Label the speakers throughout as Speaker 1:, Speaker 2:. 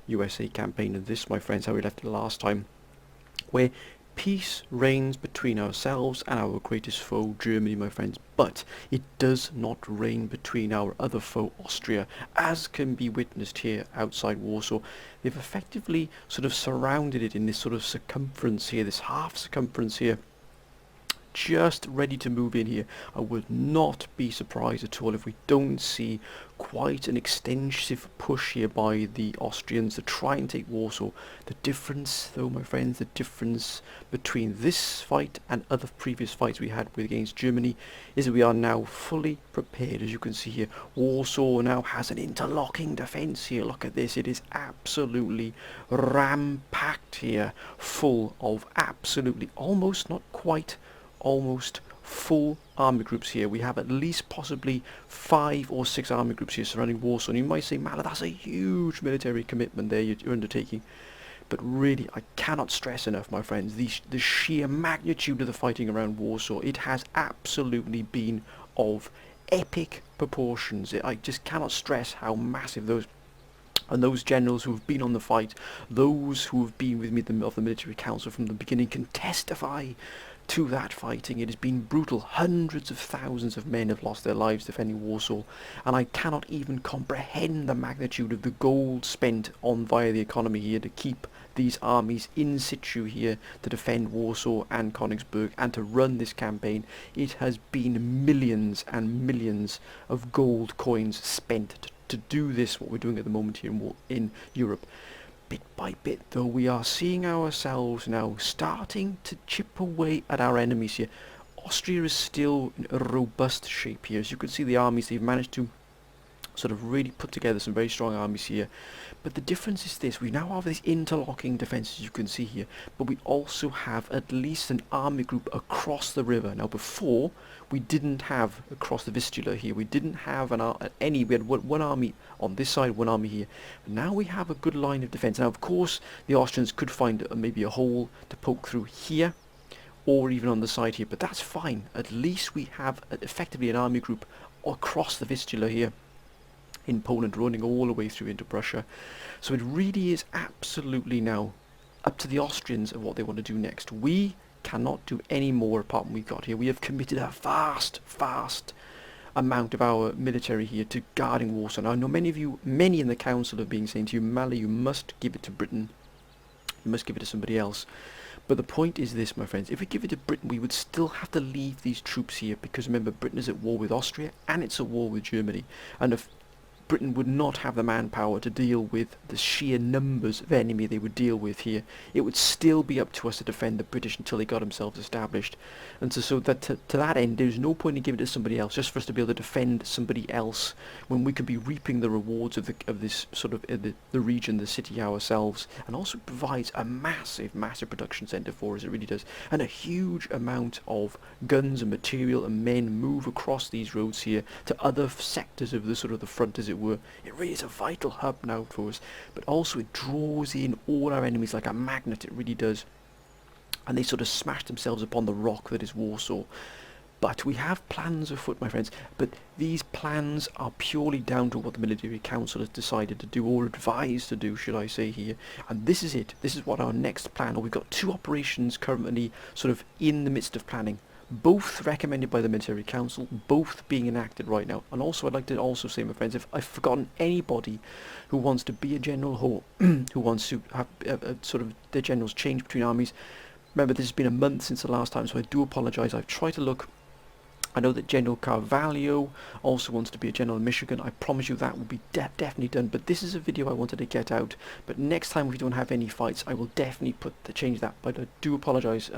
Speaker 1: USA campaign, and this, my friends, how we left it last time, where peace reigns between ourselves and our greatest foe, Germany, my friends, but it does not reign between our other foe, Austria, as can be witnessed here outside Warsaw. They've effectively sort of surrounded it in this sort of circumference here, this half circumference here, just ready to move in here. I would not be surprised at all if we don't see quite an extensive push here by the Austrians to try and take Warsaw. The difference, though, my friends, the difference between this fight and other previous fights we had against Germany is that we are now fully prepared. As you can see here, Warsaw now has an interlocking defence here. Look at this, it is absolutely ram-packed here, full of absolutely, almost, not quite, almost full army groups here. We have at least possibly 5 or 6 army groups here surrounding Warsaw. And you might say, Mala, that's a huge military commitment there you're undertaking. But really, I cannot stress enough, my friends, the sheer magnitude of the fighting around Warsaw. It has absolutely been of epic proportions. I just cannot stress how massive those... And those generals who have been on the fight, those who have been with me of the military council from the beginning, can testify to that fighting. It has been brutal. Hundreds of thousands of men have lost their lives defending Warsaw, and I cannot even comprehend the magnitude of the gold spent on via the economy here to keep these armies in situ here to defend Warsaw and Königsberg and to run this campaign. It has been millions and millions of gold coins spent to do this, what we're doing at the moment here in Europe. Bit by bit, though, we are seeing ourselves now starting to chip away at our enemies here. Austria is still in a robust shape here. As you can see, the armies, they've managed to sort of really put together some very strong armies here. But the difference is this: we now have these interlocking defences, you can see here, but we also have at least an army group across the river. Now before, we didn't have across the Vistula here, we didn't have we had one army on this side, one army here. But now we have a good line of defence. Now of course the Austrians could find maybe a hole to poke through here, or even on the side here, but that's fine. At least we have effectively an army group across the Vistula here in Poland, running all the way through into Prussia. So it really is absolutely now up to the Austrians of what they want to do next. We cannot do any more apart from we've got here. We have committed a vast amount of our military here to guarding Warsaw. Now I know many in the council have been saying to you, Mali, you must give it to Britain, you must give it to somebody else. But the point is this, my friends: if we give it to Britain, we would still have to leave these troops here, because remember, Britain is at war with Austria and it's at war with Germany, and if Britain would not have the manpower to deal with the sheer numbers of enemy they would deal with here. It would still be up to us to defend the British until they got themselves established. And so that to that end, there's no point in giving it to somebody else, just for us to be able to defend somebody else, when we could be reaping the rewards of this sort of the region, the city ourselves. And also provides a massive production centre for us. It really does. And a huge amount of guns and material and men move across these roads here to other sectors of the sort of the front, as it were. It really is a vital hub now for us, but also it draws in all our enemies like a magnet. It really does, and they sort of smash themselves upon the rock that is Warsaw. But we have plans afoot, my friends, but these plans are purely down to what the military council has decided to do, or advised to do, should I say here. And this is it. This is what our next plan, or we've got 2 operations currently sort of in the midst of planning, both recommended by the military council, both being enacted right now. And also I'd like to also say, my friends, if I've forgotten anybody who wants to be a general, or who wants to have sort of their generals change between armies, remember this has been a month since the last time, so I do apologise. I've tried to look. I know that General Carvalho also wants to be a general in Michigan. I promise you that will be definitely done. But this is a video I wanted to get out. But next time, if we don't have any fights, I will definitely change that. But I do apologise,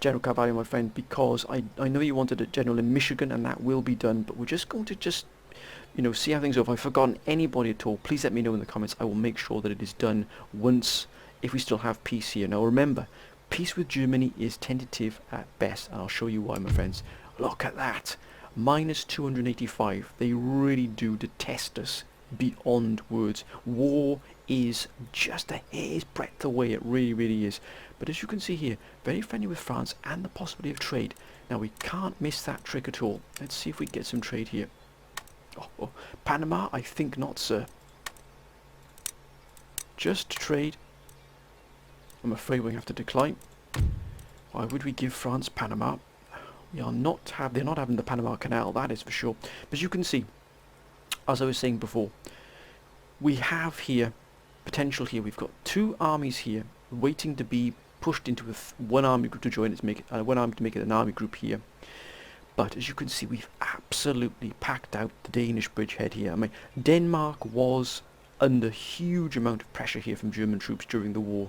Speaker 1: General Carvalho, my friend, because I know you wanted a general in Michigan, and that will be done. But we're just going to see how things go. If I've forgotten anybody at all, please let me know in the comments. I will make sure that it is done once, if we still have peace here. Now remember, peace with Germany is tentative at best, and I'll show you why, my friends. Look at that, minus 285. They really do detest us beyond words. War is just a hair's breadth away. It really is. But as you can see here, very friendly with France and the possibility of trade. Now we can't miss that trick at all. Let's see if we get some trade here. Oh, Panama, I think not, sir. just trade. I'm afraid we have to decline. Why would we give France Panama? They're not having the Panama Canal, that is for sure. But you can see, as I was saying before, we have here potential here. We've got two armies here waiting to be pushed into one army group to join it, to make it, one army to make it an army group here. But as you can see, we've absolutely packed out the Danish bridgehead here. I mean, Denmark was under huge amount of pressure here from German troops during the war.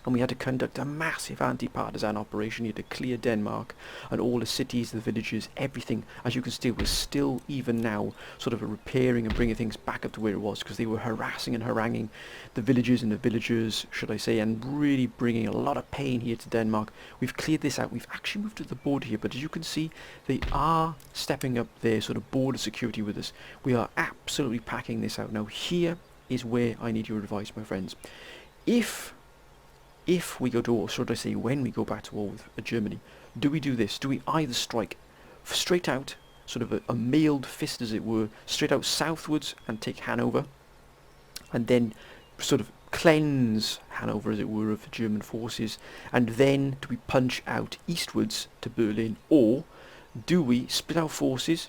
Speaker 1: And we had to conduct a massive anti-partisan operation here to clear Denmark and all the cities, the villages, everything. As you can see, was still even now sort of repairing and bringing things back up to where it was, because they were harassing and haranguing the villages and the villagers, should I say, and really bringing a lot of pain here to Denmark. We've cleared this out. We've actually moved to the border here, but as you can see, they are stepping up their sort of border security with us. We are absolutely packing this out. Now here is where I need your advice, my friends. If we go to war, or should I say when we go back to war with Germany, do we do this? Do we either strike straight out, sort of a mailed fist as it were, straight out southwards and take Hanover, and then sort of cleanse Hanover as it were of German forces, and then do we punch out eastwards to Berlin, or do we split our forces,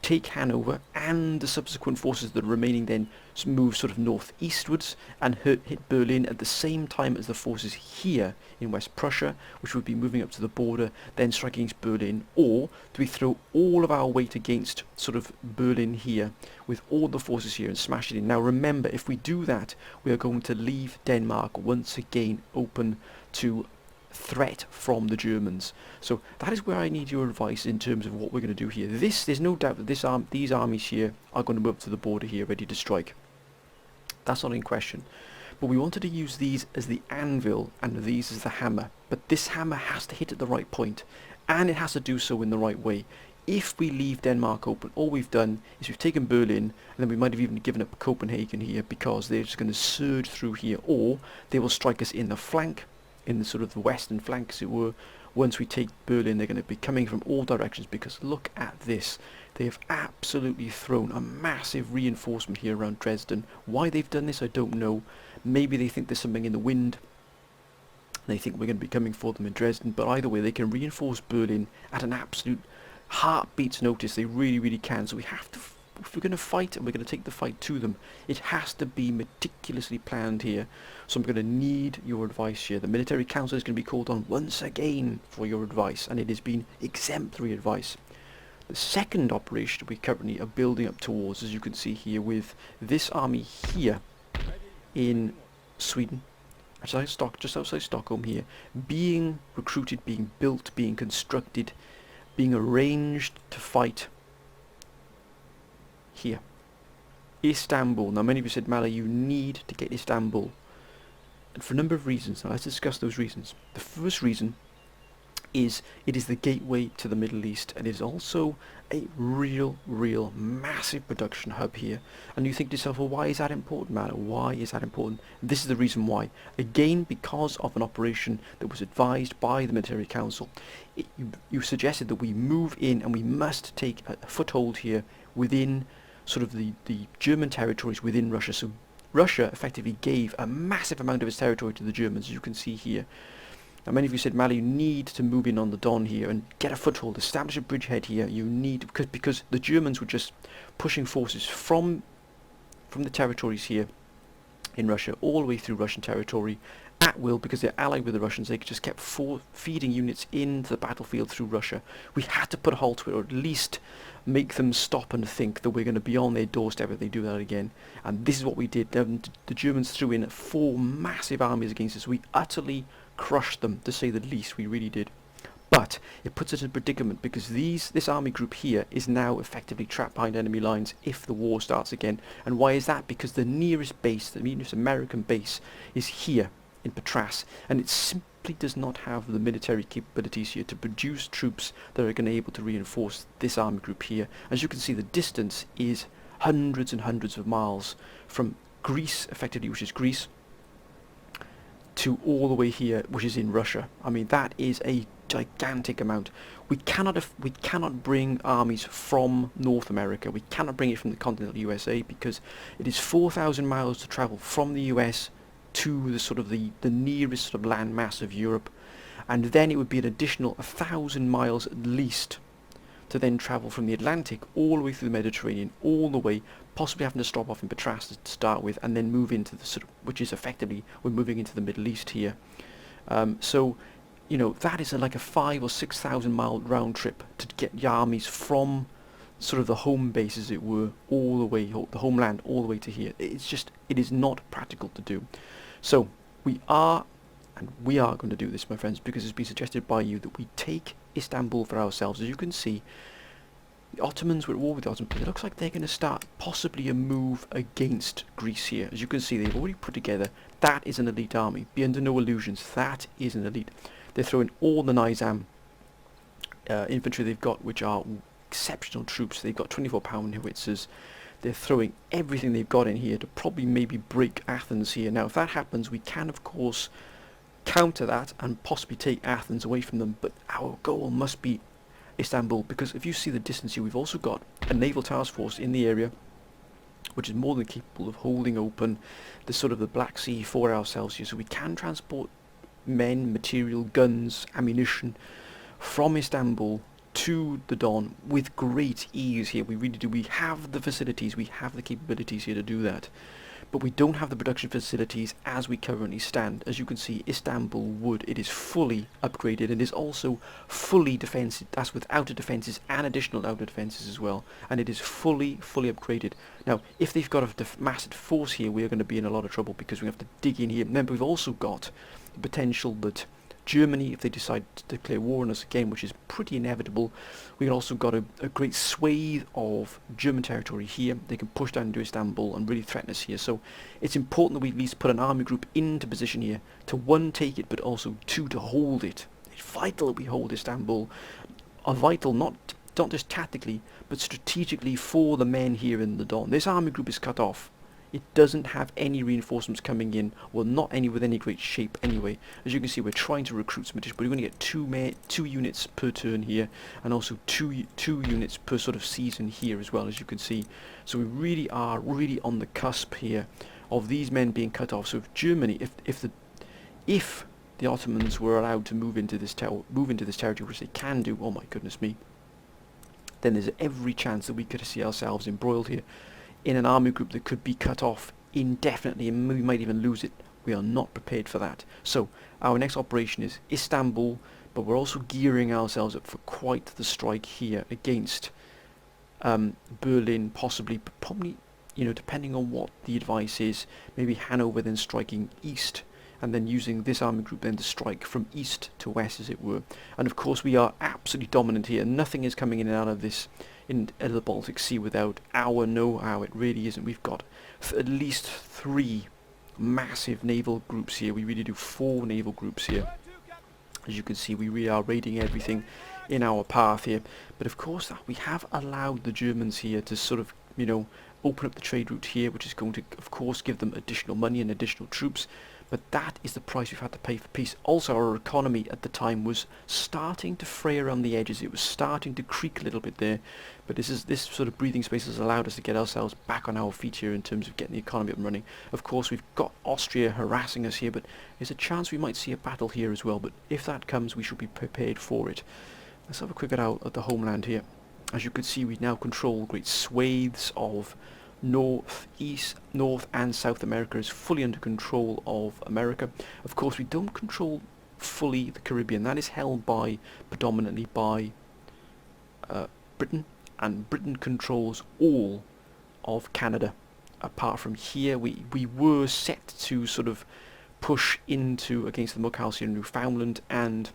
Speaker 1: take Hanover and the subsequent forces that are remaining, then move sort of northeastwards and hit Berlin at the same time as the forces here in West Prussia, which would be moving up to the border, then strike against Berlin? Or do we throw all of our weight against sort of Berlin here with all the forces here and smash it in? Now remember, if we do that, we are going to leave Denmark once again open to threat from the Germans. So that is where I need your advice in terms of what we're going to do here. There's no doubt that these armies here are going to move to the border here, ready to strike. That's not in question. But we wanted to use these as the anvil and these as the hammer. But this hammer has to hit at the right point, and it has to do so in the right way. If we leave Denmark open, all we've done is we've taken Berlin, and then we might have even given up Copenhagen here, because they're just going to surge through here, or they will strike us in the flank, in the sort of the western flank as it were. Once we take Berlin, they're going to be coming from all directions, because look at this. They have absolutely thrown a massive reinforcement here around Dresden. Why they've done this, I don't know. Maybe they think there's something in the wind. They think we're going to be coming for them in Dresden, but either way, they can reinforce Berlin at an absolute heartbeat's notice. They really, really can. So we have to, if we're going to fight and we're going to take the fight to them, it has to be meticulously planned here. So I'm going to need your advice here. The military council is going to be called on once again for your advice, and it has been exemplary advice. The second operation we currently are building up towards, as you can see here, with this army here in Sweden, just outside Stockholm here, being recruited, being built, being constructed, being arranged to fight here. Istanbul. Now many of you said, Mala, you need to get Istanbul. And for a number of reasons. Now let's discuss those reasons. The first reason is it is the gateway to the Middle East, and it is also a real massive production hub here. And you think to yourself, well, why is that important, Mala? Why is that important? This is the reason why. Again, because of an operation that was advised by the military council. You suggested that we move in, and we must take a foothold here within sort of the German territories within Russia. So Russia effectively gave a massive amount of its territory to the Germans, as you can see here. Now many of you said, Mali, you need to move in on the Don here and get a foothold, establish a bridgehead here. You need, because the Germans were just pushing forces from the territories here in Russia all the way through Russian territory at will, because they're allied with the Russians. They just kept feeding units into the battlefield through Russia. We had to put a halt to it, or at least make them stop and think that we're going to be on their doorstep if they do that again. And this is what we did. The Germans threw in 4 massive armies against us. We utterly crushed them, to say the least. We really did. But it puts us in a predicament, because this army group here is now effectively trapped behind enemy lines if the war starts again. And why is that? Because the nearest base, the nearest American base, is here in Patras, and it simply does not have the military capabilities here to produce troops that are going to be able to reinforce this army group here. As you can see, the distance is hundreds and hundreds of miles from Greece, effectively, which is Greece, to all the way here, which is in Russia. I mean, that is a gigantic amount. We cannot bring armies from North America. We cannot bring it from the continental USA because it is 4,000 miles to travel from the US to the sort of the nearest sort of land mass of Europe, and then it would be an additional 1,000 miles at least to then travel from the Atlantic all the way through the Mediterranean, all the way, possibly having to stop off in Patras to start with, and then move into the sort of, which is effectively, we're moving into the Middle East here. So, you know, that is like a 5,000 or 6,000 mile round trip to get your armies from sort of the home base, as it were, all the way, the homeland, all the way to here. It's just, it is not practical to do. So, we are going to do this, my friends, because it's been suggested by you that we take Istanbul for ourselves. As you can see, the Ottomans were at war with the Ottomans, but it looks like they're going to start possibly a move against Greece here. As you can see, they've already put together, that is an elite army. Be under no illusions, that is an elite. They're throwing all the Nizam infantry they've got, which are exceptional troops. They've got 24-pound howitzers. They're throwing everything they've got in here to probably maybe break Athens here. Now, if that happens, we can, of course, counter that and possibly take Athens away from them, but our goal must be Istanbul, because if you see the distance here, we've also got a naval task force in the area which is more than capable of holding open the sort of the Black Sea for ourselves here, so we can transport men, material, guns, ammunition from Istanbul to the Don with great ease here. We really do. We have the facilities, we have the capabilities here to do that, but we don't have the production facilities as we currently stand. As you can see, Istanbul wood, it is fully upgraded and is also fully defensive. That's with outer defences and additional outer defences as well, and it is fully upgraded. Now, if they've got a massive force here, we are going to be in a lot of trouble because we have to dig in here. Remember, we've also got the potential that Germany, if they decide to declare war on us again, which is pretty inevitable, we've also got a great swathe of German territory here. They can push down into Istanbul and really threaten us here. So it's important that we at least put an army group into position here to, one, take it, but also, two, to hold it. It's vital that we hold Istanbul. Vital not just tactically, but strategically for the men here in the Don. This army group is cut off. It doesn't have any reinforcements coming in, well, not any with any great shape anyway. As you can see, we're trying to recruit some additional, but we're going to get two units per turn here, and also two units per sort of season here as well, as you can see. So we really are on the cusp here of these men being cut off. So if Germany, if the Ottomans were allowed to move into this territory, which they can do, oh my goodness me, then there's every chance that we could see ourselves embroiled here in an army group that could be cut off indefinitely, and we might even lose it. We are not prepared for that. So our next operation is Istanbul, but we're also gearing ourselves up for quite the strike here against Berlin, possibly, but probably, you know, depending on what the advice is, maybe Hanover then striking east, and then using this army group then to strike from east to west, as it were. And of course we are absolutely dominant here. Nothing is coming in and out of this in the Baltic Sea without our know-how. It really isn't. We've got at least 3 massive naval groups here. We really do 4 naval groups here. As you can see, we really are raiding everything in our path here. But of course, we have allowed the Germans here to sort of, you know, open up the trade route here, which is going to, of course, give them additional money and additional troops. But that is the price we've had to pay for peace. Also, our economy at the time was starting to fray around the edges. It was starting to creak a little bit there. But this sort of breathing space has allowed us to get ourselves back on our feet here in terms of getting the economy up and running. Of course, we've got Austria harassing us here, but there's a chance we might see a battle here as well. But if that comes, we should be prepared for it. Let's have a quick look out at the homeland here. As you can see, we now control great swathes of North and South America is fully under control of America. Of course, we don't control fully the Caribbean. That is held predominantly by Britain, and Britain controls all of Canada. Apart from here, we were set to sort of push into against the Mughals here in Newfoundland and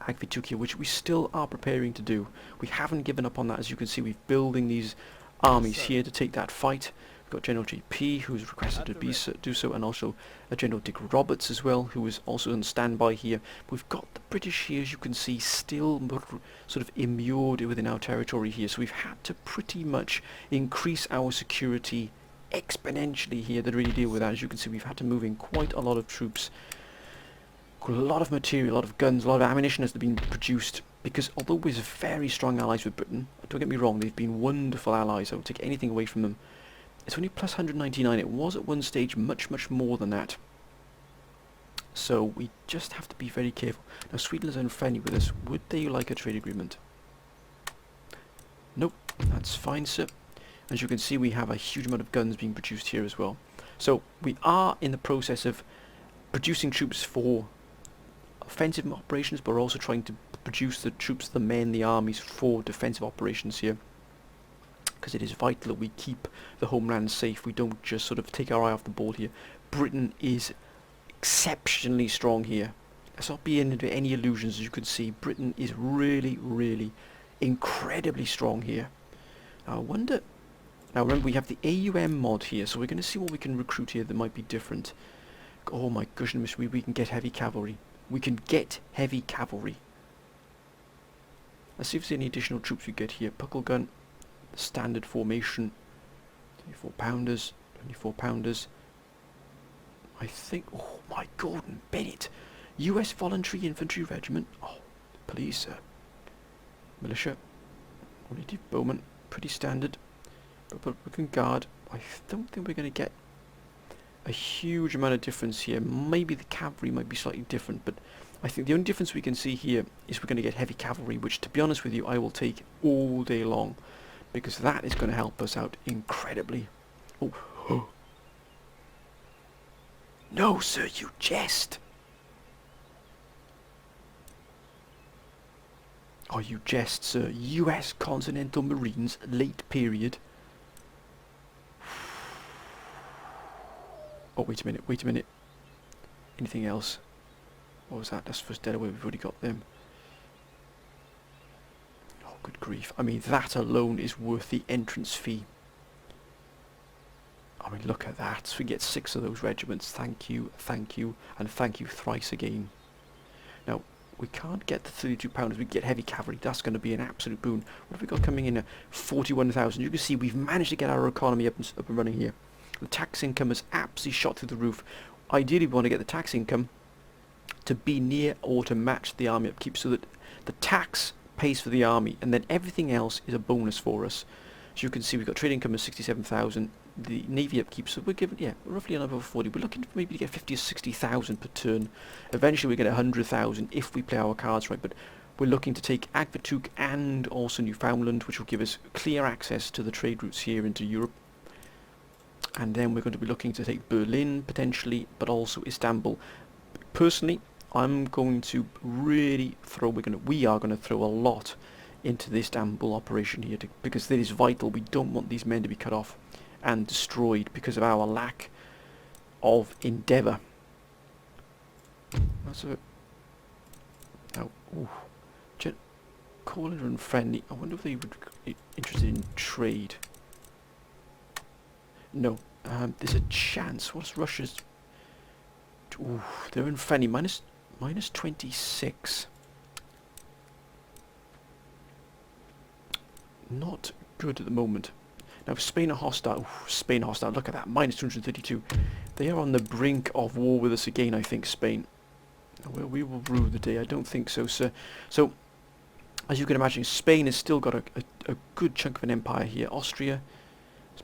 Speaker 1: Agvitukia, which we still are preparing to do. We haven't given up on that. As you can see, we're building these armies here to take that fight. We've got General JP, who's requested to do so, and also General Dick Roberts as well, who is also on standby here. We've got the British here, as you can see, still sort of immured within our territory here, so we've had to pretty much increase our security exponentially here to really deal with that. As you can see, we've had to move in quite a lot of troops A lot of material, a lot of guns, a lot of ammunition has been produced, because although we're very strong allies with Britain, don't get me wrong, they've been wonderful allies, I won't take anything away from them. It's only plus 199, it was at one stage much, much more than that. So we just have to be very careful. Now Sweden is unfriendly with us, would they like a trade agreement? Nope, that's fine, sir. As you can see, we have a huge amount of guns being produced here as well. So we are in the process of producing troops for offensive operations, but we're also trying to produce the troops, the men, the armies for defensive operations here. Because it is vital that we keep the homeland safe. We don't just sort of take our eye off the ball here. Britain is exceptionally strong here. Let's not be into any illusions. As you can see, Britain is really, really incredibly strong here. Now I wonder... Now remember, we have the AUM mod here, so we're going to see what we can recruit here that might be different. Oh my goodness, we can get heavy cavalry. We can get heavy cavalry. Let's see if there's any additional troops we get here. Puckle gun, standard formation, 24 pounders, 24 pounders. I think, oh my Gordon Bennett, US Voluntary Infantry Regiment. Oh, please, sir. Militia, native bowman, pretty standard. Republican Guard. I don't think we're going to get a huge amount of difference here. Maybe the cavalry might be slightly different, but I think the only difference we can see here is we're going to get heavy cavalry, which, to be honest with you, I will take all day long, because that is going to help us out incredibly. Oh. No, sir, you jest. Oh, you jest, sir. US Continental Marines, late period. Oh, wait a minute. Anything else? What was that? That's first Delaware, we've already got them. Oh, good grief. I mean, that alone is worth the entrance fee. I mean, look at that. So we get 6 of those regiments. Thank you, and thank you thrice again. Now, we can't get the 32 pounders, we get heavy cavalry. That's going to be an absolute boon. What have we got coming in at 41,000? You can see we've managed to get our economy up and running here. The tax income has absolutely shot through the roof. Ideally, we want to get the tax income to be near or to match the army upkeep, so that the tax pays for the army, and then everything else is a bonus for us. As you can see, we've got trade income of 67,000. The navy upkeep, so we're given, yeah, roughly another 40. We're looking for maybe to get 50 or 60,000 per turn. Eventually, we get 100,000 if we play our cards right. But we're looking to take Agvatuk and also Newfoundland, which will give us clear access to the trade routes here into Europe. And then we're going to be looking to take Berlin potentially, but also Istanbul. Personally, I'm going to really throw. We are going to throw a lot into the Istanbul operation here, because it is vital. We don't want these men to be cut off and destroyed because of our lack of endeavour. That's a... Now, Coalitor and friendly. I wonder if they would be interested in trade. No. There's a chance. What's Russia's... Ooh, they're in friendly. Minus 26. Not good at the moment. Now, Spain are hostile. Ooh, Spain are hostile. Look at that. Minus 232. They are on the brink of war with us again, I think, Spain. Well, we will rue the day. I don't think so, sir. So, as you can imagine, Spain has still got a good chunk of an empire here. Austria,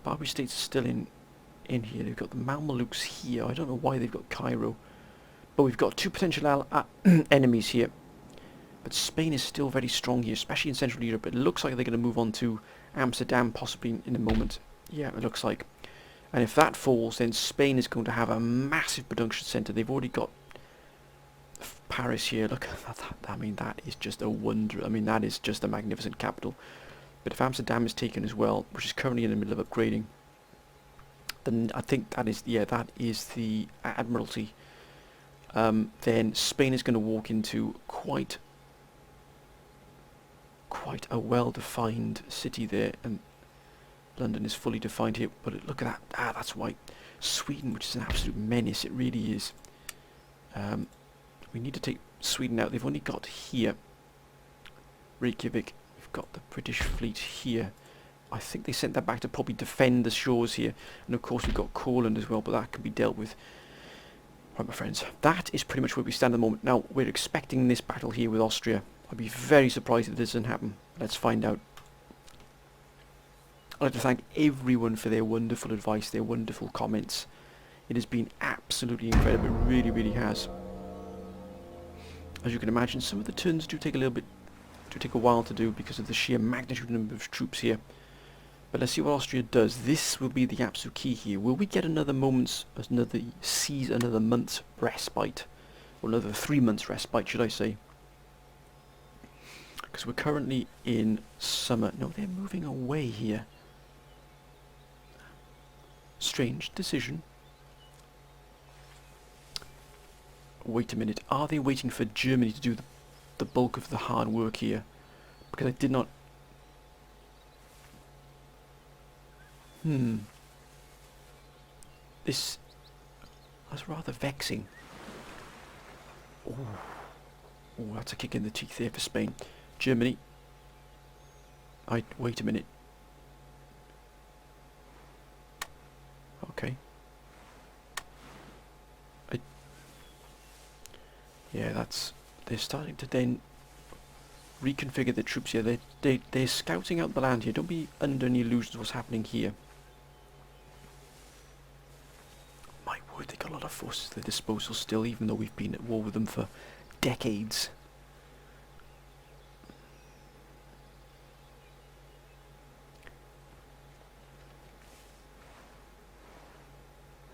Speaker 1: Barbary states are still in here. They've got the Mamelukes here. I don't know why they've got Cairo. But we've got 2 potential enemies here. But Spain is still very strong here, especially in Central Europe. It looks like they're going to move on to Amsterdam possibly in a moment. Yeah, it looks like. And if that falls, then Spain is going to have a massive production centre. They've already got Paris here. Look at that. I mean, that is just a wonder. I mean, that is just a magnificent capital. But if Amsterdam is taken as well, which is currently in the middle of upgrading, then I think that is, yeah, that is the Admiralty. Then Spain is going to walk into quite a well-defined city there, and London is fully defined here. But look at that. That's why Sweden, which is an absolute menace, it really is. We need to take Sweden out. They've only got here Reykjavik. We've got the British fleet here. I think they sent that back to probably defend the shores here. And of course we've got Courland as well, but that can be dealt with. Right, my friends, that is pretty much where we stand at the moment. Now, we're expecting this battle here with Austria. I'd be very surprised if this doesn't happen. Let's find out. I'd like to thank everyone for their wonderful advice, their wonderful comments. It has been absolutely incredible. It really, really has. As you can imagine, some of the turns do take a while to do because of the sheer magnitude number of troops here. But let's see what Austria does. This will be the absolute key here. Will we get another month's respite? Or another 3 months respite, should I say. Because we're currently in summer. No, they're moving away here. Strange decision. Wait a minute. Are they waiting for Germany to do the bulk of the hard work here? Because I did not... That's rather vexing. Oh, that's a kick in the teeth there for Spain. Germany. Wait a minute. Okay. Yeah, they're starting to then reconfigure the troops here. They're scouting out the land here. Don't be under any illusions what's happening here. My word, they got a lot of forces at their disposal still, even though we've been at war with them for decades.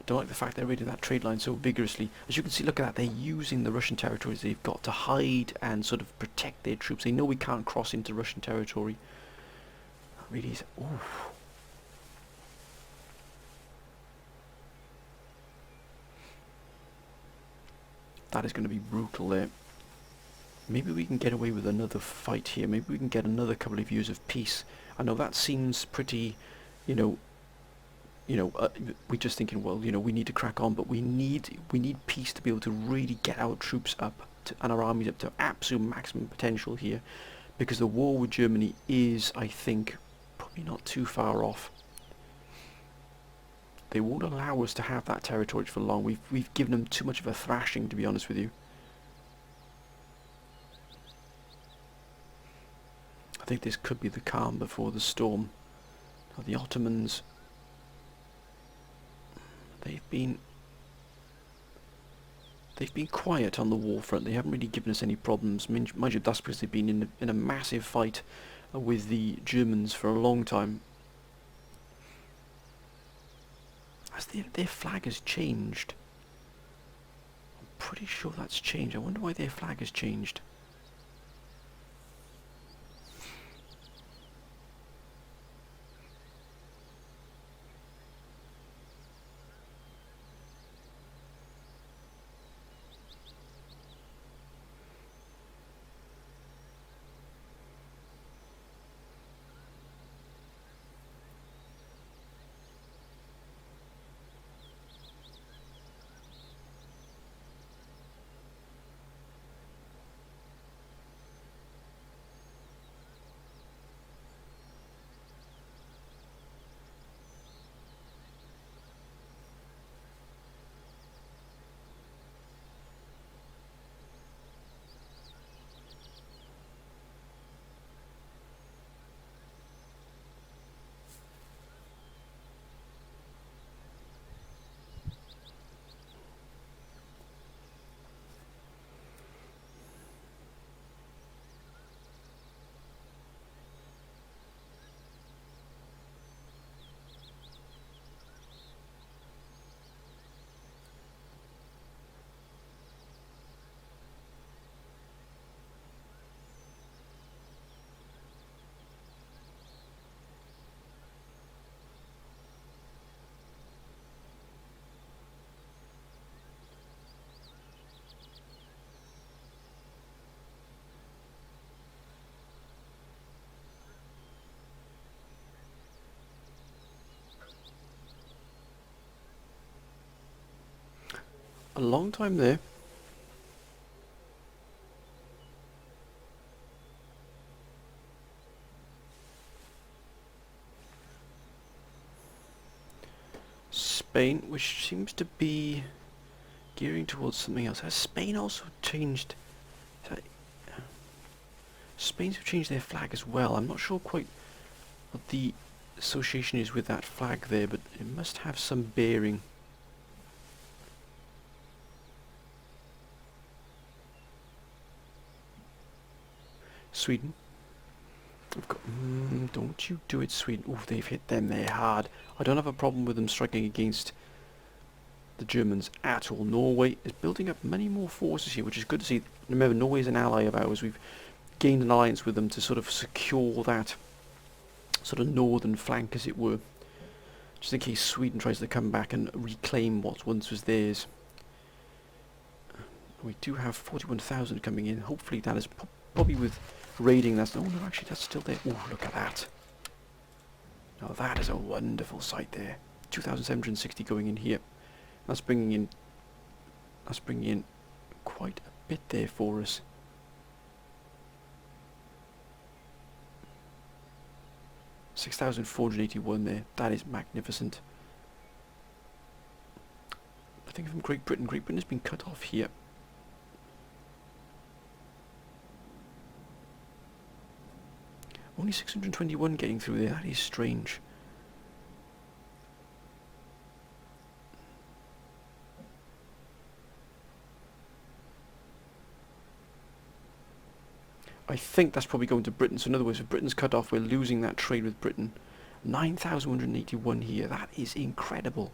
Speaker 1: Don't like the fact they're raiding that trade line so vigorously. As you can see, look at that, they're using the Russian territories they've got to hide and sort of protect their troops. They know we can't cross into Russian territory. That really is... Oof. That is going to be brutal there. Maybe we can get away with another fight here. Maybe we can get another couple of years of peace. I know that seems pretty, we're just thinking, well, we need to crack on, but we need peace to be able to really get our troops up and our armies up to absolute maximum potential here, because the war with Germany is, I think, probably not too far off. They won't allow us to have that territory for long. We've given them too much of a thrashing, to be honest with you. I think this could be the calm before the storm. Now, the Ottomans... They've been quiet on the war front. They haven't really given us any problems. Mind you, that's because they've been in a massive fight with the Germans for a long time. As their flag has changed. I'm pretty sure that's changed. I wonder why their flag has changed. A long time there. Spain, which seems to be gearing towards something else. Has Spain also changed? Spain's have changed their flag as well. I'm not sure quite what the association is with that flag there, but it must have some bearing. Sweden. We've got, don't you do it, Sweden. Ooh, they've hit them there hard. I don't have a problem with them striking against the Germans at all. Norway is building up many more forces here, which is good to see. Remember, Norway is an ally of ours. We've gained an alliance with them to sort of secure that sort of northern flank, as it were, just in case Sweden tries to come back and reclaim what once was theirs. We do have 41,000 coming in. Hopefully that is probably with raiding. That's, oh no, actually that's still there. Oh, look at that. Now that is a wonderful sight there. 2,760 going in here. That's bringing in quite a bit there for us. $6,481 there. That is magnificent. I think from Great Britain. Great Britain has been cut off here. Only 621 getting through there. That is strange. I think that's probably going to Britain. So in other words, if Britain's cut off, we're losing that trade with Britain. 9,181 here. That is incredible.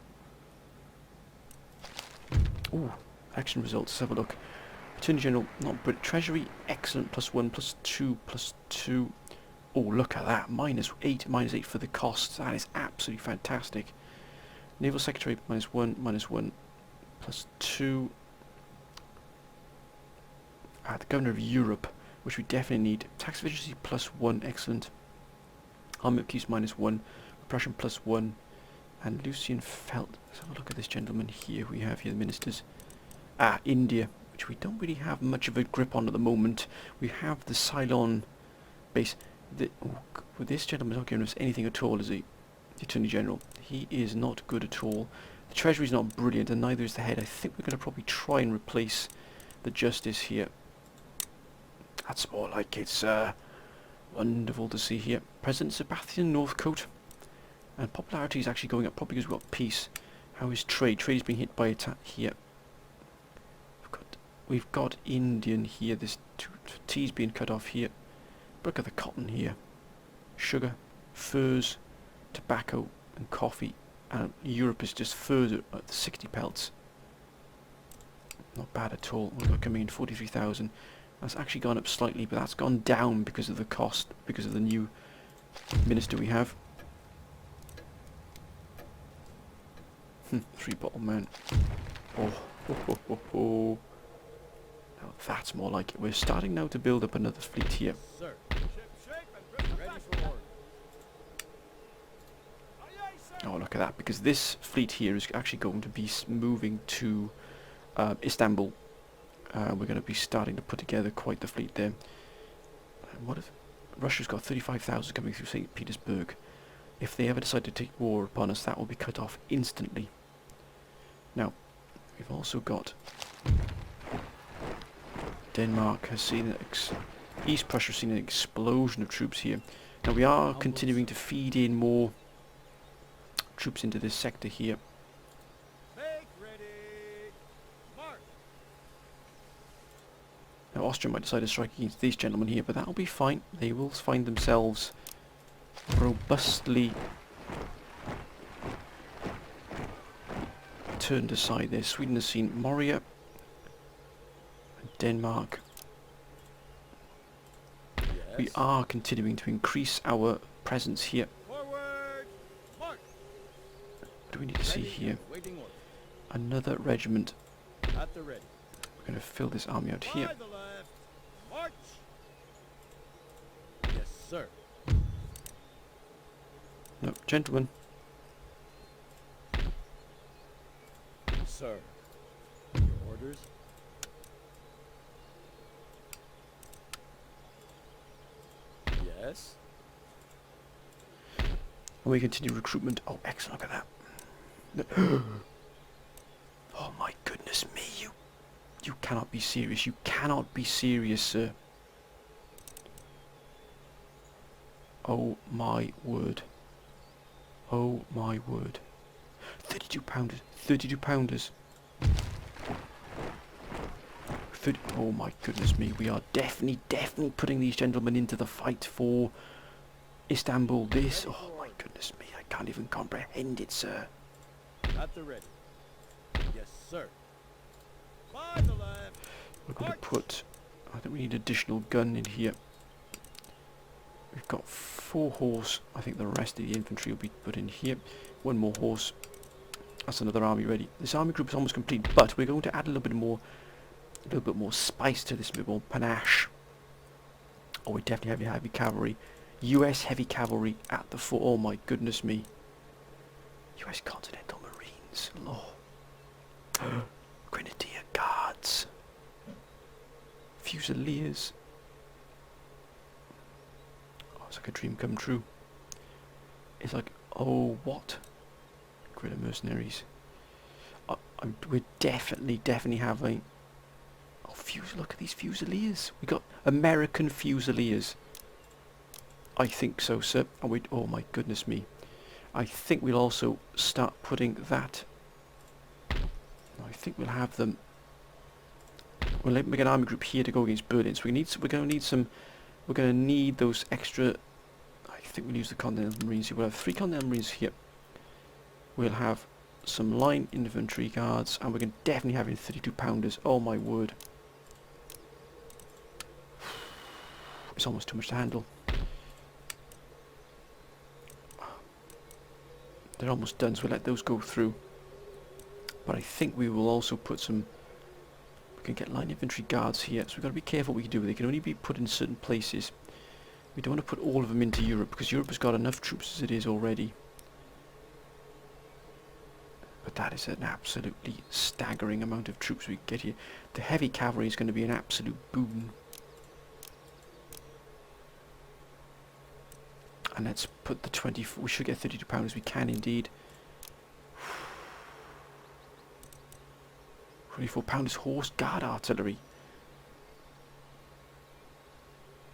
Speaker 1: Ooh, action results. Let's have a look. Attorney General, not Brit. Treasury, excellent. +1, +2, +2. Oh, look at that. -8, -8 for the costs. That is absolutely fantastic. Naval Secretary, -1, -1, +2. The Governor of Europe, which we definitely need. Tax efficiency +1, excellent. Army upkeep -1, repression +1, and Lucian Felt. Let's have a look at this gentleman here. We have here the ministers. India, which we don't really have much of a grip on at the moment. We have the Ceylon base. This gentleman's not giving us anything at all, is he? The Attorney General. He is not good at all. The Treasury's not brilliant, and neither is the head. I think we're going to probably try and replace the Justice here. That's more like it's wonderful to see here. President Sebastian Northcote. And popularity is actually going up, probably because we've got peace. How is trade? Trade's being hit by attack here. We've got Indian here. This tea's being cut off here. Look at the cotton here. Sugar, furs, tobacco and coffee. And Europe is just further at the 60 pelts. Not bad at all. We've got coming in 43,000. That's actually gone up slightly, but that's gone down because of the cost, because of the new minister we have. 3-bottle man. Oh. Now that's more like it. We're starting now to build up another fleet here.
Speaker 2: Sir. Ready for order.
Speaker 1: Oh, look at that, because this fleet here is actually going to be moving to Istanbul. We're going to be starting to put together quite the fleet there. What if Russia's got 35,000 coming through St. Petersburg? If they ever decide to take war upon us, that will be cut off instantly. Now, we've also got Denmark has seen East Prussia has seen an explosion of troops here. Now we are continuing to feed in more troops into this sector here.
Speaker 2: Make ready. Mark.
Speaker 1: Now Austria might decide to strike against these gentlemen here, but that'll be fine. They will find themselves robustly turned aside there. Sweden has seen Moria and Denmark.
Speaker 2: Yes.
Speaker 1: We are continuing to increase our presence here.
Speaker 2: Forward. Mark.
Speaker 1: What do we need to see here?
Speaker 2: Waiting order.
Speaker 1: Another regiment.
Speaker 2: At the ready.
Speaker 1: We're going to fill this army out here.
Speaker 2: By the left. March. Yes, sir.
Speaker 1: No, gentlemen.
Speaker 2: Sir. Your orders. Yes.
Speaker 1: And we continue recruitment. Oh, excellent, look at that. Oh my goodness me, You cannot be serious. You cannot be serious, sir. Oh my word. Oh my word. 32 pounders. 32 pounders. 30, oh my goodness me. We are definitely putting these gentlemen into the fight for Istanbul. This. Oh my goodness me. I can't even comprehend it, sir.
Speaker 2: At the ready. Yes, sir. By the left.
Speaker 1: We're going to put... I think we need additional gun in here. We've got 4 horse. I think the rest of the infantry will be put in here. 1 more horse. That's another army ready. This army group is almost complete, but we're going to add a little bit more spice to this, a bit more panache. Oh, we definitely have heavy cavalry. US heavy cavalry at the fort. Oh my goodness me. US Continental Marines. Lord. Grenadier Guards. Fusiliers. Oh, it's like a dream come true. It's like, oh, what? Guerrilla mercenaries. We're definitely having... Oh, look at these Fusiliers. We got American Fusiliers. I think so, sir. And oh my goodness me. I think we'll also start putting that... I think we'll have them... We'll make an army group here to go against Berlin. So we're going to need those extra... I think we'll use the Continental Marines here. We'll have 3 Continental Marines here. We'll have some line infantry guards, and we're going to definitely have 32 pounders. Oh my word. It's almost too much to handle. They're almost done, so we'll let those go through. But I think we will also put some... We can get line infantry guards here, so we've got to be careful what we do. They can only be put in certain places. We don't want to put all of them into Europe, because Europe has got enough troops as it is already. But that is an absolutely staggering amount of troops we get here. The heavy cavalry is going to be an absolute boon. And let's put the 24... We should get 32 pounders. We can indeed. 24 pounders horse guard artillery.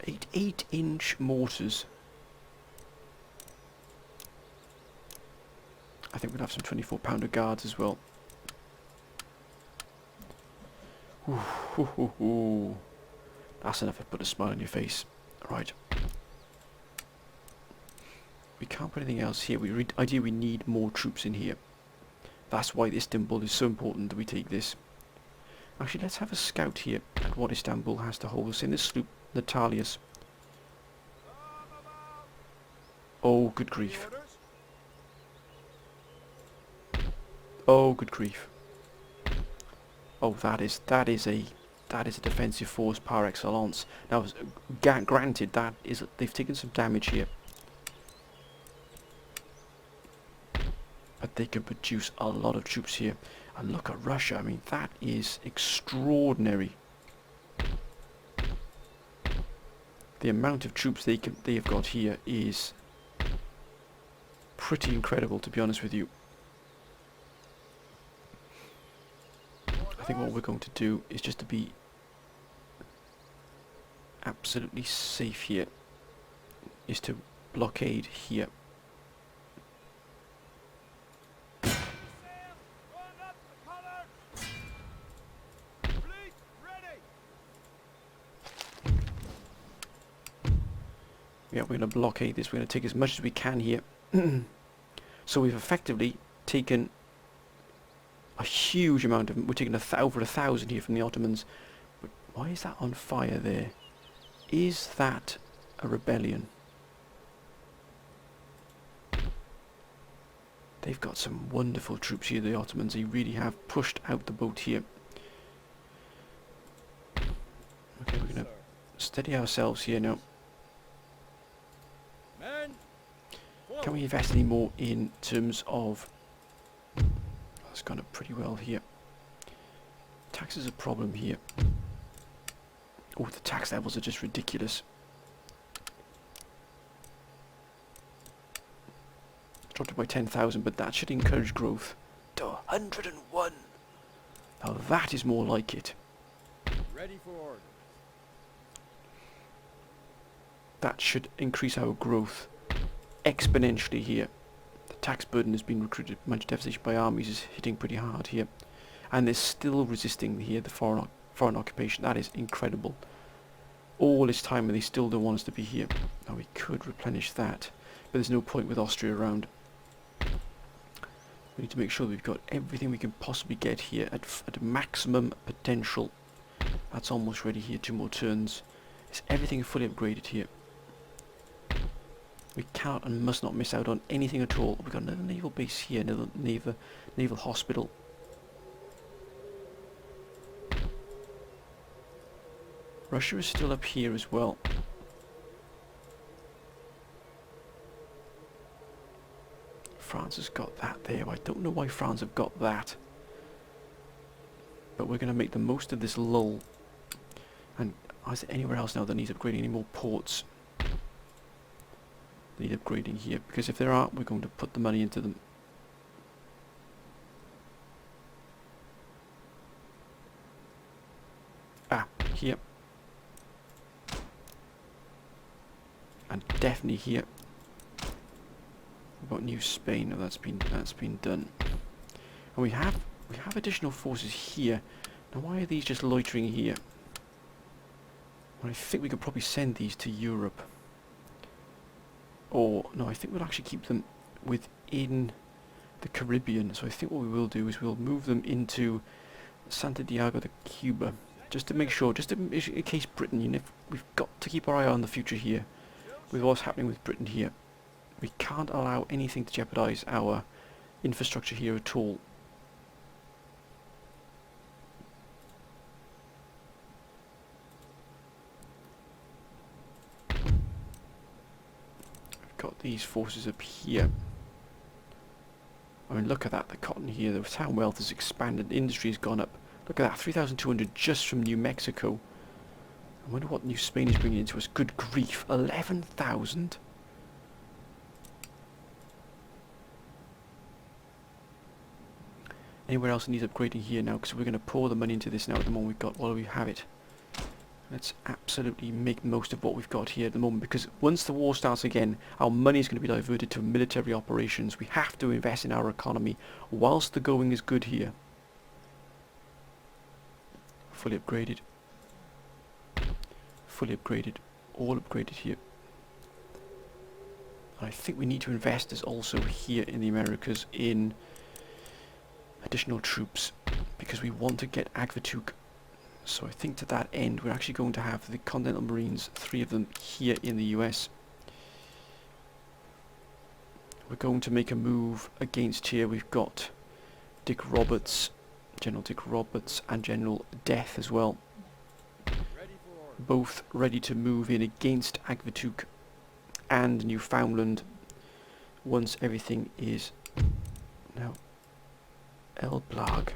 Speaker 1: 8-inch mortars. I think we'll have some 24 pounder guards as well. Ooh. That's enough to put a smile on your face. Right. We can't put anything else here. Ideally we need more troops in here. That's why Istanbul is so important that we take this. Actually, let's have a scout here at what Istanbul has to hold us in. This sloop, Natalius. Oh, good grief. Oh, good grief. Oh, that is a defensive force par excellence. Now, granted, they've taken some damage here, but they can produce a lot of troops here. And look at Russia. I mean, that is extraordinary. The amount of troops they have got here is pretty incredible, to be honest with you. I think what we're going to do is just to be absolutely safe here, is to blockade here. Yeah, we're going to blockade this. We're going to take as much as we can here. So we've effectively taken a huge amount of... We're taking over 1,000 here from the Ottomans. But why is that on fire there? Is that a rebellion? They've got some wonderful troops here, the Ottomans. They really have pushed out the boat here. Okay, we're going to steady ourselves here now. Can we invest any more in terms of... That's gone up pretty well here. Tax is a problem here. Oh, the tax levels are just ridiculous. Dropped it by 10,000, but that should encourage growth to 101. Now that is more like it.
Speaker 2: Ready for orders.
Speaker 1: That should increase our growth exponentially here. The tax burden has been recruited. Much devastation by armies is hitting pretty hard here. And they're still resisting here the foreign occupation. That is incredible. All this time and they still don't want us to be here. Now we could replenish that, but there's no point with Austria around. We need to make sure that we've got everything we can possibly get here at maximum potential. That's almost ready here. 2 more turns. Is everything fully upgraded here? We cannot and must not miss out on anything at all. We've got another naval base here, another naval hospital. Russia is still up here as well. France has got that there. I don't know why France have got that. But we're going to make the most of this lull. And is there anywhere else now that needs upgrading? Any more ports? They need upgrading here. Because if there aren't, we're going to put the money into them. Ah, here. And definitely here. We've got New Spain. Oh, that's been done. And we have additional forces here. Now why are these just loitering here? Well, I think we could probably send these to Europe. Or no, I think we'll actually keep them within the Caribbean. So I think what we will do is we'll move them into Santiago de Cuba, just to make sure, just in case Britain, you know, we've got to keep our eye on the future here, with what's happening with Britain here. We can't allow anything to jeopardise our infrastructure here at all. We've got these forces up here. I mean, look at that, the cotton here, the town wealth has expanded, the industry has gone up. Look at that, 3,200 just from New Mexico. I wonder what New Spain is bringing into us. Good grief, 11,000? Anywhere else that needs upgrading here now, because we're going to pour the money into this now at the moment we've got, while we have it. Let's absolutely make the most of what we've got here at the moment, because once the war starts again, our money is going to be diverted to military operations. We have to invest in our economy whilst the going is good here. Fully upgraded. Fully upgraded. All upgraded here. And I think we need to invest as also here in the Americas in additional troops, because we want to get Agvatuk. So I think to that end we're actually going to have the Continental Marines, 3 of them here in the US. We're going to make a move against here. We've got Dick Roberts, General Dick Roberts and General Death as well. Both ready to move in against Agvatuk and Newfoundland once everything is now El Blag.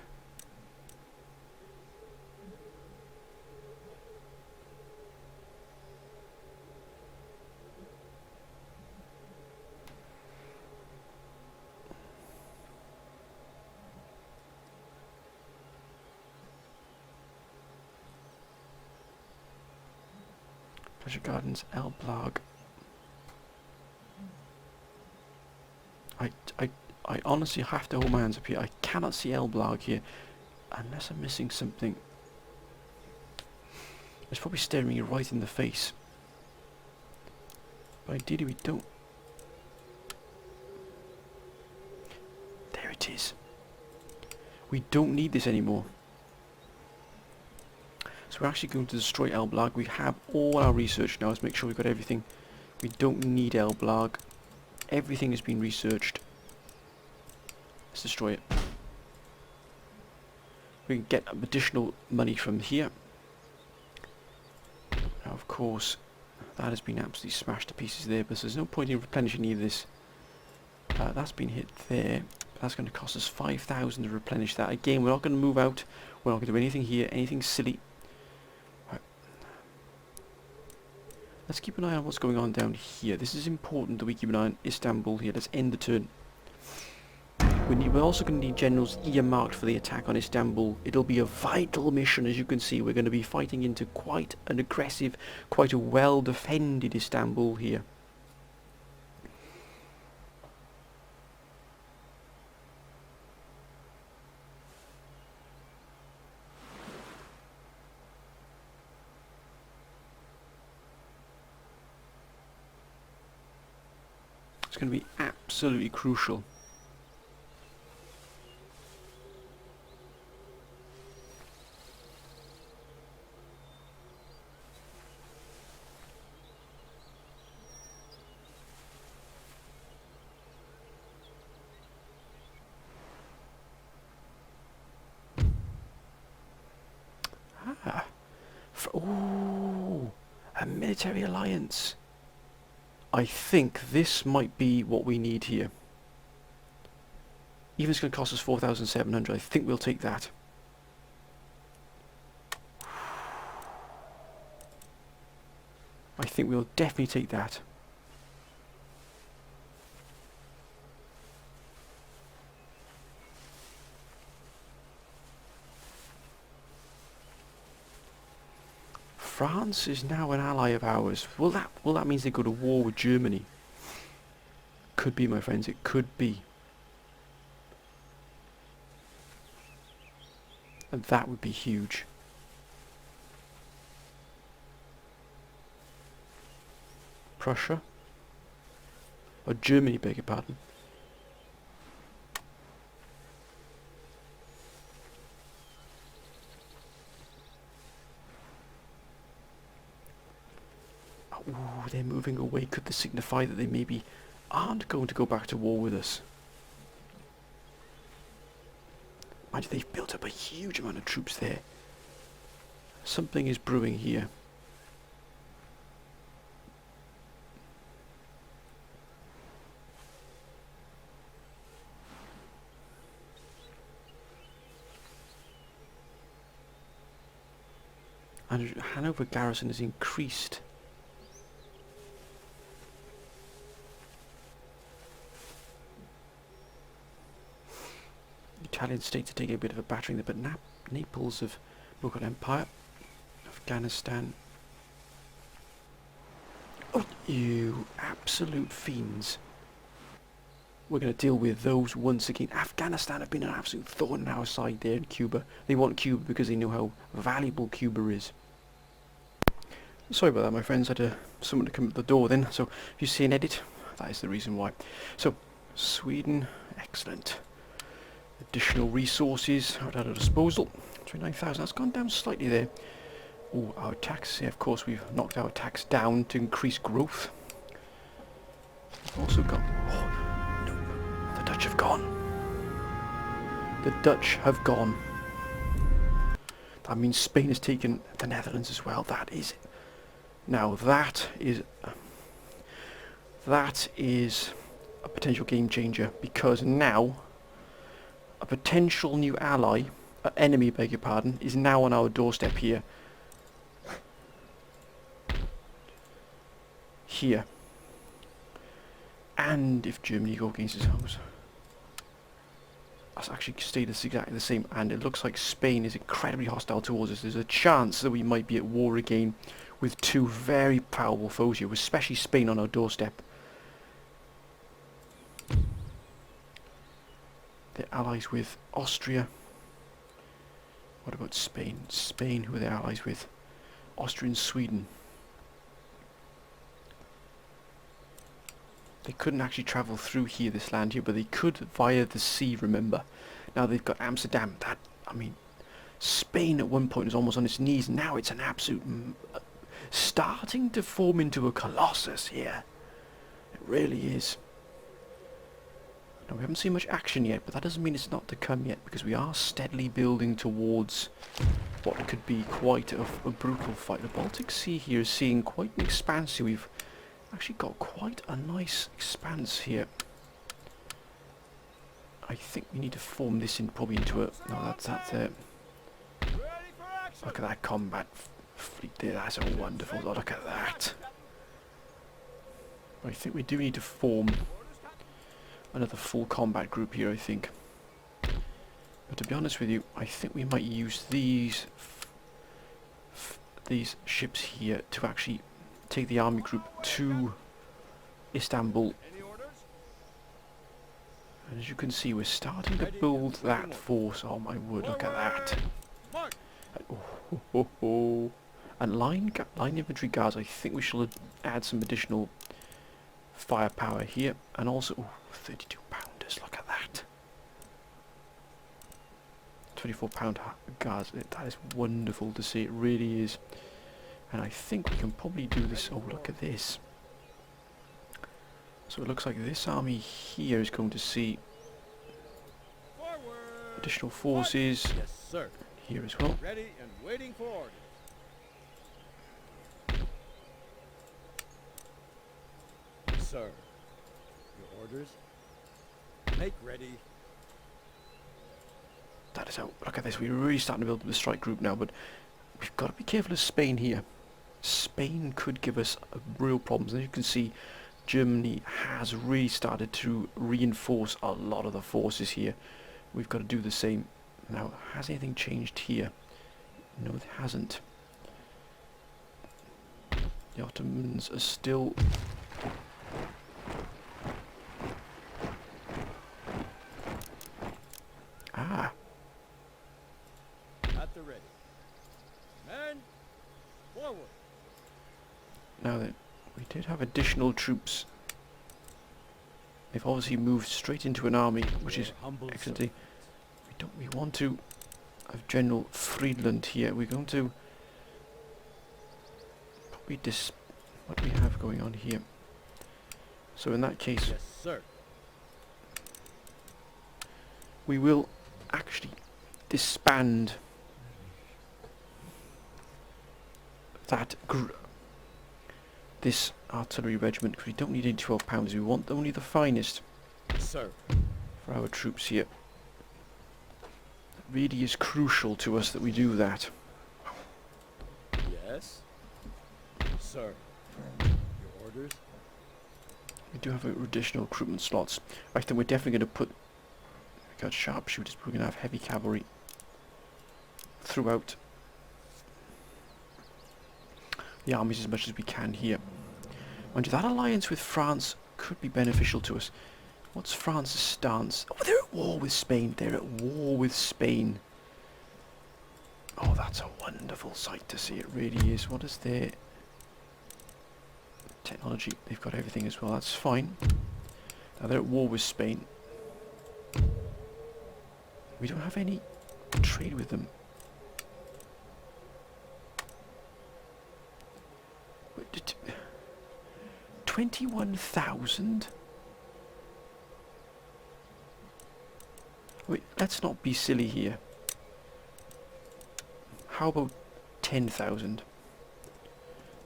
Speaker 1: Pleasure Gardens, El Blag. I honestly have to hold my hands up here. I cannot see El Blag here, unless I'm missing something. It's probably staring me right in the face. But ideally we don't. There it is. We don't need this anymore. So we're actually going to destroy El Blag. We have all our research now. Let's make sure we've got everything. We don't need El Blag. Everything has been researched. Let's destroy it. We can get additional money from here. Now of course that has been absolutely smashed to pieces there, but there's no point in replenishing any of this. That's been hit there. That's going to cost us 5,000 to replenish that. Again, we're not going to move out. We're not going to do anything here, anything silly. Right. Let's keep an eye on what's going on down here. This is important that we keep an eye on Istanbul here. Let's end the turn. We're also going to need generals earmarked for the attack on Istanbul. It'll be a vital mission, as you can see. We're going to be fighting into quite an aggressive, quite a well-defended Istanbul here. It's going to be absolutely crucial. Ooh, a military alliance. I think this might be what we need here. Even if it's going to cost us 4,700, I think we'll take that. I think we'll definitely take that. France is now an ally of ours. Well, that means they go to war with Germany. Could be, my friends. It could be. And that would be huge. Prussia? Or Germany, beg your pardon. Ooh, they're moving away. Could this signify that they maybe aren't going to go back to war with us? Mind you, they've built up a huge amount of troops there. Something is brewing here. And Hanover garrison has increased. Italian states are taking a bit of a battering there, but Naples of Mughal Empire, Afghanistan. Oh, you absolute fiends. We're going to deal with those once again. Afghanistan have been an absolute thorn in our side there in Cuba. They want Cuba because they know how valuable Cuba is. Sorry about that, my friends. I had someone to come at the door then. So if you see an edit, that is the reason why. So, Sweden, excellent. Additional resources at our disposal. 29,000. That's gone down slightly there. Oh, our tax. Yeah, of course, we've knocked our tax down to increase growth. We've also got... Oh, no. The Dutch have gone. The Dutch have gone. That means Spain has taken the Netherlands as well. That is... Now, that is a potential game changer, because now a potential new ally, enemy, beg your pardon, is now on our doorstep here. Here. And if Germany go against its homes. That's actually stayed exactly the same, and it looks like Spain is incredibly hostile towards us. There's a chance that we might be at war again with two very powerful foes here, especially Spain on our doorstep. They're allies with Austria. What about Spain? Spain, who are they allies with? Austria and Sweden. They couldn't actually travel through here, this land here, but they could via the sea, remember. Now they've got Amsterdam. That, I mean, Spain at one point was almost on its knees. Now it's an absolute... starting to form into a colossus here. It really is. Now we haven't seen much action yet, but that doesn't mean it's not to come yet, because we are steadily building towards what could be quite a brutal fight. The Baltic Sea here is seeing quite an expanse. We've actually got quite a nice expanse here. I think we need to form this in probably into a... No, that's that. Look at that combat fleet there. That's a wonderful. Look at that. I think we do need to form another full combat group here, I think. But to be honest with you, I think we might use these ships here to actually take the army group to Istanbul.
Speaker 2: Any orders?
Speaker 1: And as you can see, we're starting to build that force. Oh my word, look at that.
Speaker 2: March.
Speaker 1: Oh, ho, ho, ho. And line infantry guards, I think we should add some additional firepower here. And also, ooh, 32 pounders, look at that. 24-pound guards, that is wonderful to see, it really is. And I think we can probably do this. Oh, look at this. So it looks like this army here is going to see
Speaker 2: Forward.
Speaker 1: additional forces
Speaker 2: Yes, sir.
Speaker 1: here as well.
Speaker 2: Ready and waiting for orders. Sir. Your orders? Make ready.
Speaker 1: That is how, look at this, we're really starting to build the strike group now, but we've got to be careful of Spain here. Spain could give us real problems. As you can see, Germany has really started to reinforce a lot of the forces here. We've got to do the same. Now, has anything changed here? No, it hasn't. The Ottomans are still... Ah!
Speaker 2: At the ready. Men, forward.
Speaker 1: Now that we did have additional troops, they've obviously moved straight into an army, which is
Speaker 2: Humble
Speaker 1: excellent. We want to have General Friedland here. We're going to probably what do we have going on here. So in that case,
Speaker 2: Yes, sir.
Speaker 1: we will actually disband that this artillery regiment, because we don't need any 12 pounders. We want only the finest
Speaker 2: Sir.
Speaker 1: for our troops here. It really is crucial to us that we do that.
Speaker 2: Yes. Sir. Your orders?
Speaker 1: We do have additional recruitment slots. I think we're definitely going to put... We've got sharpshooters, but we're going to have heavy cavalry throughout the armies as much as we can here. Mind you, that alliance with France could be beneficial to us. What's France's stance? Oh, they're at war with Spain. They're at war with Spain. Oh, that's a wonderful sight to see. It really is. What is their technology? They've got everything as well. That's fine. Now they're at war with Spain. We don't have any trade with them. 21,000? Wait, let's not be silly here. How about 10,000?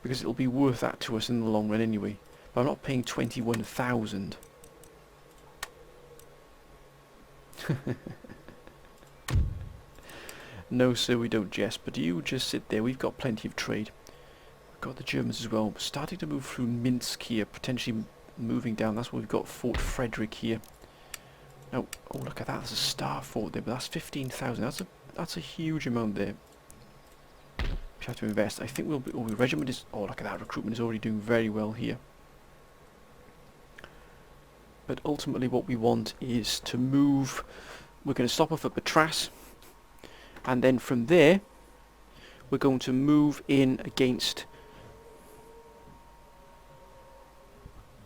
Speaker 1: Because it'll be worth that to us in the long run anyway. But I'm not paying 21,000. No sir, we don't jest, but you just sit there. We've got plenty of trade. We've got the Germans as well. We're starting to move through Minsk here, potentially moving down. That's where we've got Fort Frederick here. Now, oh look at that, there's a star fort there, but that's 15,000. That's a huge amount there. We have to invest. I think we'll be... Oh, the regiment is... Oh, look at that, recruitment is already doing very well here. But ultimately what we want is to move... We're going to stop off at Patras. And then from there, we're going to move in against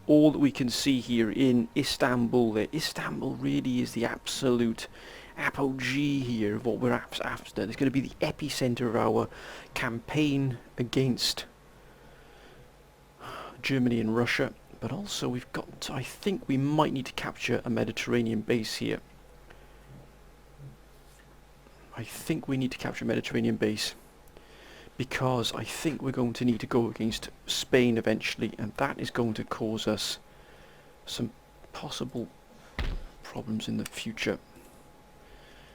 Speaker 1: all that we can see here in Istanbul. Istanbul really is the absolute apogee here of what we're after. It's going to be the epicenter of our campaign against Germany and Russia. But also we've got, I think we might need to capture a Mediterranean base here. I think we need to capture a Mediterranean base, because I think we're going to need to go against Spain eventually, and that is going to cause us some possible problems in the future.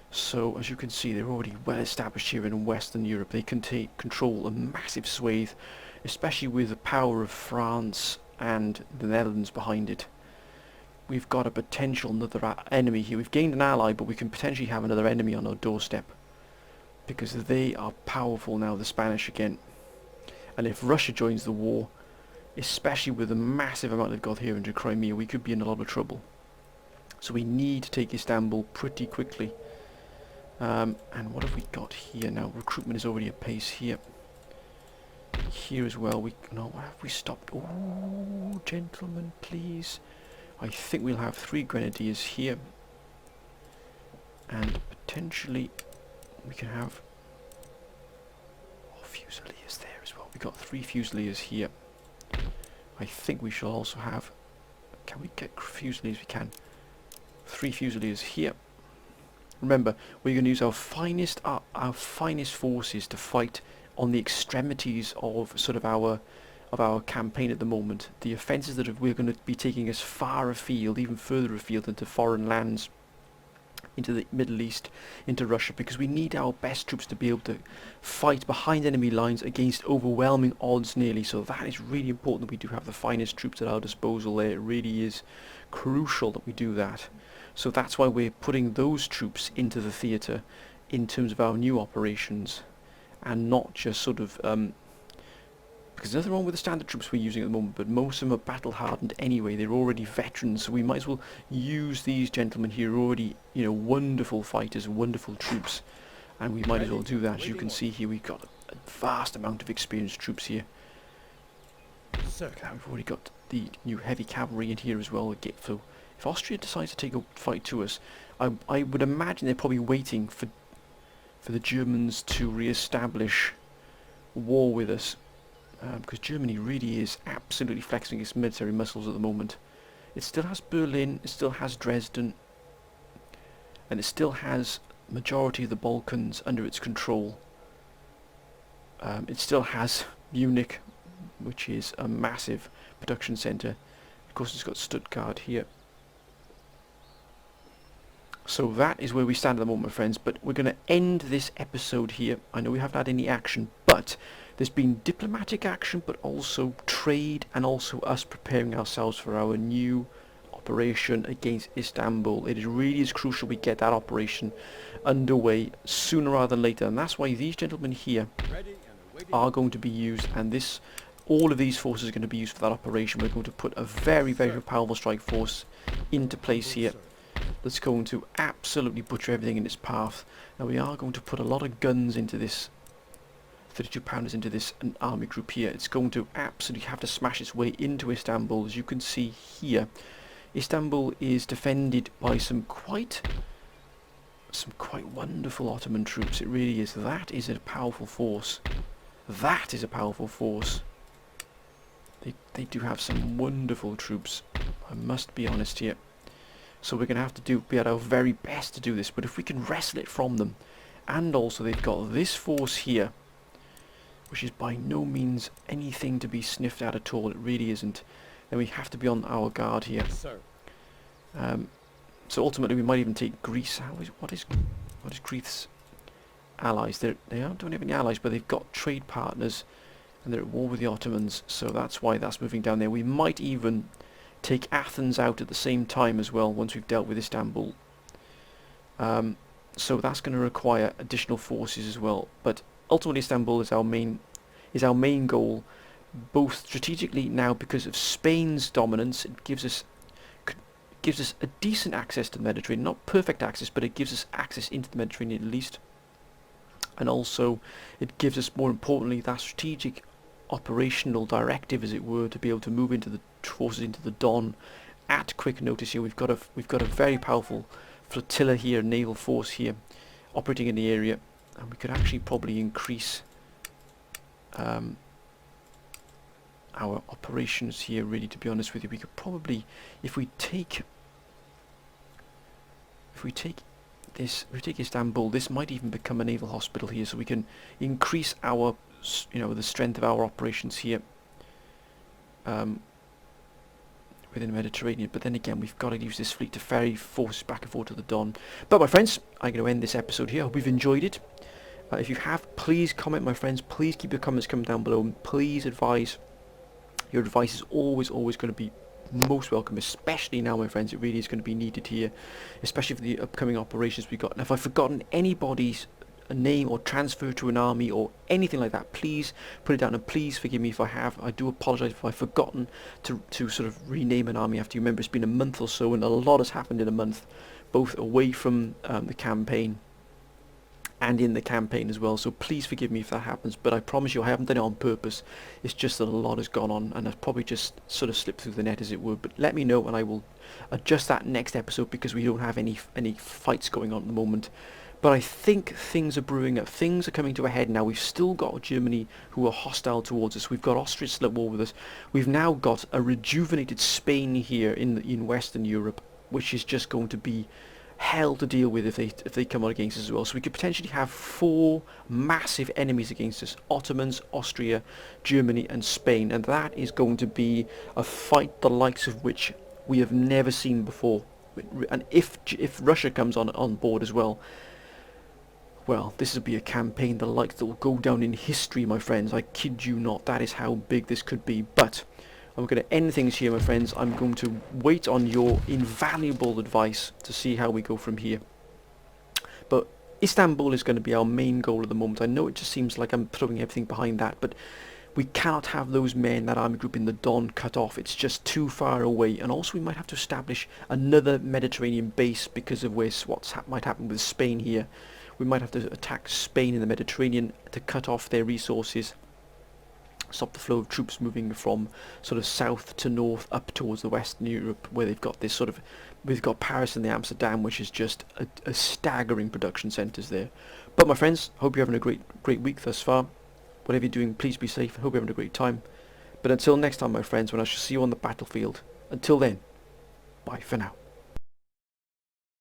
Speaker 1: So as you can see, they're already well established here in Western Europe. They can control a massive swathe, especially with the power of France and the Netherlands behind it. we've got a potential another enemy here. We've gained an ally, but we can potentially have another enemy on our doorstep, because they are powerful now, the Spanish again. And if Russia joins the war, especially with the massive amount they've got here into Crimea, we could be in a lot of trouble. So we need to take Istanbul pretty quickly. And what have we got here now? Recruitment is already at pace here. Here as well. No, have we stopped? Oh, gentlemen, please. I think we'll have 3 grenadiers here, and potentially we can have fusiliers there as well. We've got 3 fusiliers here. I think we shall also have, can we get fusiliers? We can. 3 fusiliers here. Remember, we're going to use our finest forces to fight on the extremities of sort of our campaign at the moment. The offences that we're going to be taking us far afield, even further afield into foreign lands, into the Middle East, into Russia, because we need our best troops to be able to fight behind enemy lines against overwhelming odds nearly. So that is really important, that we do have the finest troops at our disposal there. It really is crucial that we do that. So that's why we're putting those troops into the theatre in terms of our new operations, and not just sort of because there's nothing wrong with the standard troops we're using at the moment, but most of them are battle hardened anyway. They're already veterans, so we might as well use these gentlemen here, already, you know, wonderful fighters, wonderful troops, and we might as well do that. As you can see here, we've got a vast amount of experienced troops here.
Speaker 2: Sir.
Speaker 1: We've already got the new heavy cavalry in here as well. So if Austria decides to take a fight to us, I would imagine they're probably waiting for the Germans to re-establish war with us, because Germany really is absolutely flexing its military muscles at the moment. It still has Berlin, it still has Dresden, and it still has majority of the Balkans under its control. It still has Munich, which is a massive production centre. Of course, it's got Stuttgart here. So that is where we stand at the moment, my friends, but we're going to end this episode here. I know we haven't had any action, but there's been diplomatic action, but also trade, and also us preparing ourselves for our new operation against Istanbul. It really is crucial we get that operation underway sooner rather than later, and that's why these gentlemen here are going to be used, and all of these forces are going to be used for that operation. We're going to put a very, very powerful strike force into place here that's going to absolutely butcher everything in its path. Now we are going to put a lot of guns into this, 32 pounders into this army group here. It's going to absolutely have to smash its way into Istanbul. As you can see here, Istanbul is defended by some quite wonderful Ottoman troops. It really is. That is a powerful force. That is a powerful force. They do have some wonderful troops, I must be honest here. So we're going to have to be at our very best to do this, but if we can wrestle it from them, and also they've got this force here, which is by no means anything to be sniffed at all, it really isn't, then we have to be on our guard here.
Speaker 2: Yes, sir.
Speaker 1: So ultimately we might even take Greece. What is Greece's allies? They don't have any allies, but they've got trade partners, and they're at war with the Ottomans, so that's why that's moving down there. We might even take Athens out at the same time as well, once we've dealt with Istanbul. So that's going to require additional forces as well. But ultimately Istanbul is our main goal, both strategically now because of Spain's dominance. It gives us a decent access to the Mediterranean, not perfect access, but it gives us access into the Mediterranean at least. And also it gives us, more importantly, that strategic operational directive, as it were, to be able to move into the forces into the Don at quick notice. Here we've got a very powerful flotilla here, naval force here, operating in the area, and we could actually probably increase our operations here. Really, to be honest with you, we could probably, if we take Istanbul, this might even become a naval hospital here, so we can increase our, the strength of our operations here within the Mediterranean. But then again, we've got to use this fleet to ferry forces back and forth to the Don. But my friends, I'm going to end this episode here. I hope you've enjoyed it. If you have, please comment, my friends. Please keep your comments coming down below, and please advise. Your advice is always going to be most welcome, especially now, my friends. It really is going to be needed here, especially for the upcoming operations we've got. And if I've forgotten anybody's name or transfer to an army or anything like that, please put it down, and please forgive me if I have. I do apologise if I've forgotten to sort of rename an army after you. Remember, it's been a month or so, and a lot has happened in a month, both away from the campaign and in the campaign as well, so please forgive me if that happens, but I promise you I haven't done it on purpose. It's just that a lot has gone on and I've probably just sort of slipped through the net, as it were. But let me know and I will adjust that next episode, because we don't have any fights going on at the moment. But I think things are brewing up. Things are coming to a head now. We've still got Germany, who are hostile towards us. We've got Austria still at war with us. We've now got a rejuvenated Spain here in Western Europe, which is just going to be hell to deal with if they come on against us as well. So we could potentially have 4 massive enemies against us: Ottomans, Austria, Germany and Spain. And that is going to be a fight the likes of which we have never seen before. And if Russia comes on board as well, well, this will be a campaign the likes that will go down in history, my friends. I kid you not. That is how big this could be. But I'm going to end things here, my friends. I'm going to wait on your invaluable advice to see how we go from here. But Istanbul is going to be our main goal at the moment. I know it just seems like I'm throwing everything behind that, but we cannot have those men, that army group in the Don, cut off. It's just too far away. And also we might have to establish another Mediterranean base because of what might happen with Spain here. We might have to attack Spain in the Mediterranean to cut off their resources, stop the flow of troops moving from sort of south to north up towards the Western Europe, where they've got this sort of, we've got Paris and the Amsterdam, which is just a staggering production centres there. But my friends, hope you're having a great week thus far. Whatever you're doing, please be safe and hope you're having a great time. But until next time, my friends, when I shall see you on the battlefield, until then, bye for now.